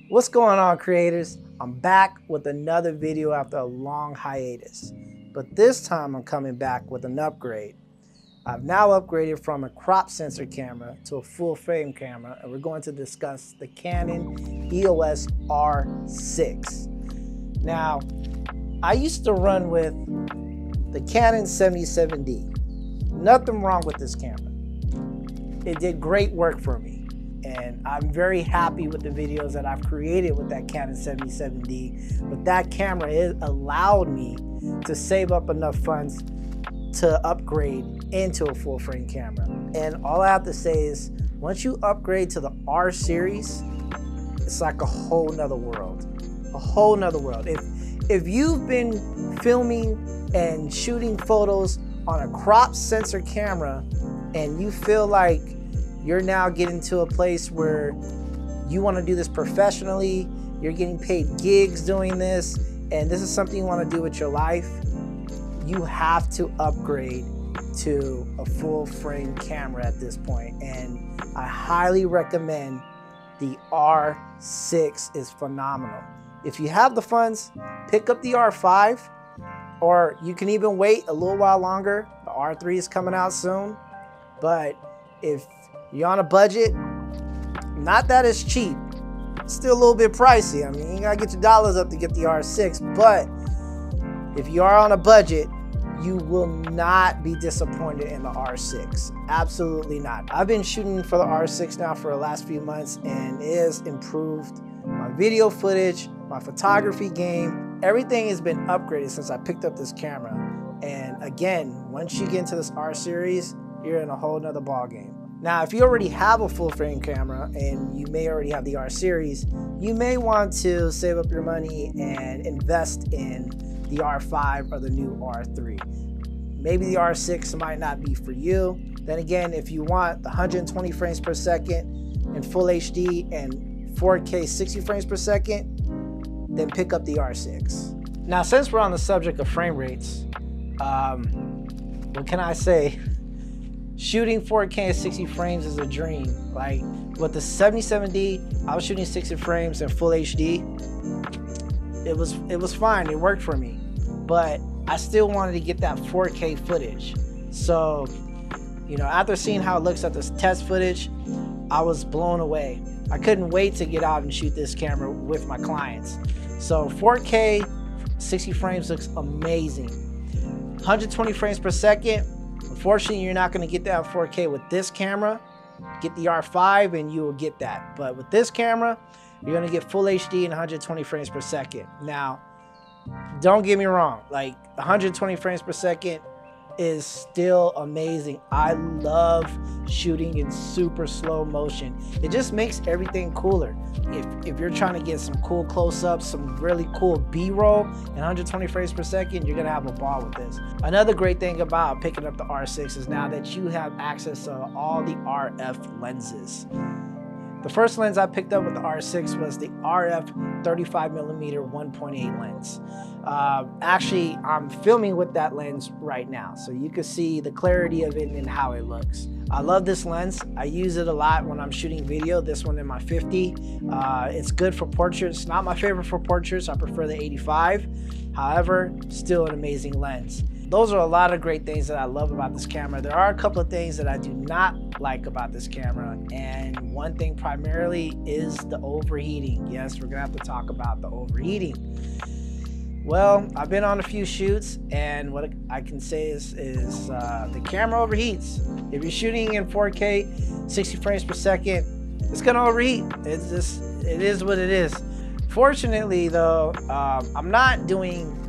What's going on, creators? I'm back with another video after a long hiatus, but this time I'm coming back with an upgrade. I've now upgraded from a crop sensor camera to a full frame camera, and we're going to discuss the Canon EOS R6. Now, I used to run with the Canon 77D. Nothing wrong with this camera. It did great work for me. And I'm very happy with the videos that I've created with that Canon 77D. But that camera, it allowed me to save up enough funds to upgrade into a full frame camera. And all I have to say is, once you upgrade to the R series, it's like a whole nother world. A whole nother world. If you've been filming and shooting photos on a crop sensor camera and you feel like you're now getting to a place where you want to do this professionally, you're getting paid gigs doing this, and this is something you want to do with your life, you have to upgrade to a full frame camera at this point. And I highly recommend the R6 is phenomenal. If you have the funds, pick up the R5, or you can even wait a little while longer. The R3 is coming out soon. But if you're on a budget, not that it's cheap, it's still a little bit pricey. I mean, you gotta get your dollars up to get the R6, but if you are on a budget, you will not be disappointed in the R6. Absolutely not. I've been shooting for the R6 now for the last few months, and it has improved my video footage, my photography game. Everything has been upgraded since I picked up this camera. And again, once you get into this R series, you're in a whole nother ball game. Now, if you already have a full frame camera and you may already have the R series, you may want to save up your money and invest in the R5 or the new R3. Maybe the R6 might not be for you. Then again, if you want the 120 frames per second in full HD and 4K 60 frames per second, then pick up the R6. Now, since we're on the subject of frame rates, what can I say? Shooting 4K at 60 frames is a dream. Like with the 77D, I was shooting 60 frames in full HD. It was fine, it worked for me. But I still wanted to get that 4K footage. So, you know, after seeing how it looks at this test footage, I was blown away. I couldn't wait to get out and shoot this camera with my clients. So 4K, 60 frames looks amazing. 120 frames per second, unfortunately, you're not going to get that 4K with this camera. Get the R5 and you will get that. But with this camera, you're going to get full HD and 120 frames per second. Now, don't get me wrong. Like, 120 frames per second is still amazing. I love shooting in super slow motion. It just makes everything cooler. If you're trying to get some cool close-ups, some really cool B-roll and 120 frames per second, you're gonna have a ball with this. Another great thing about picking up the R6 is now that you have access to all the RF lenses. The first lens I picked up with the R6 was the RF 35mm 1.8 lens. Actually, I'm filming with that lens right now, so you can see the clarity of it and how it looks. I love this lens. I use it a lot when I'm shooting video. This one in my 50. It's good for portraits. Not my favorite for portraits. I prefer the 85. However, still an amazing lens. Those are a lot of great things that I love about this camera. There are a couple of things that I do not like about this camera, and one thing primarily is the overheating. Yes, we're gonna have to talk about the overheating. Well, I've been on a few shoots, and what I can say is the camera overheats. If you're shooting in 4K, 60 frames per second, it's gonna overheat. It is what it is. Fortunately though, I'm not doing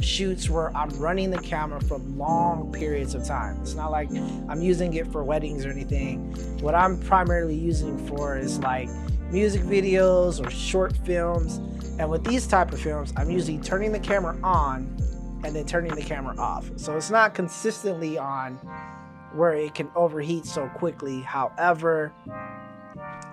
shoots where I'm running the camera for long periods of time. It's not like I'm using it for weddings or anything. What I'm primarily using for is like music videos or short films. And with these type of films, I'm usually turning the camera on and then turning the camera off. So it's not consistently on where it can overheat so quickly. However,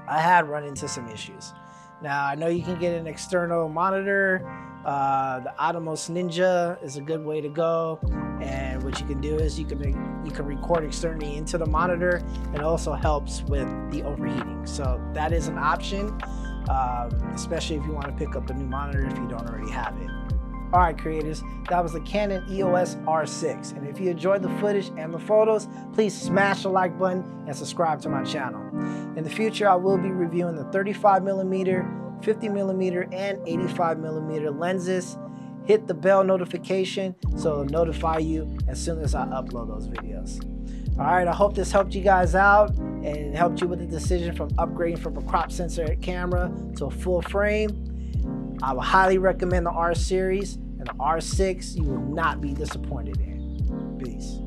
I had run into some issues. Now, I know you can get an external monitor. The Atomos Ninja is a good way to go. And what you can do is you can record externally into the monitor. It also helps with the overheating. So that is an option. especially if you want to pick up a new monitor if you don't already have it. All right, creators, that was the Canon EOS R6. And if you enjoyed the footage and the photos, please smash the like button and subscribe to my channel. In the future, I will be reviewing the 35mm, 50mm, and 85mm lenses. Hit the bell notification so it'll notify you as soon as I upload those videos. All right, I hope this helped you guys out and helped you with the decision from upgrading from a crop sensor camera to a full frame. I would highly recommend the R series, and the R6 you will not be disappointed in. Peace.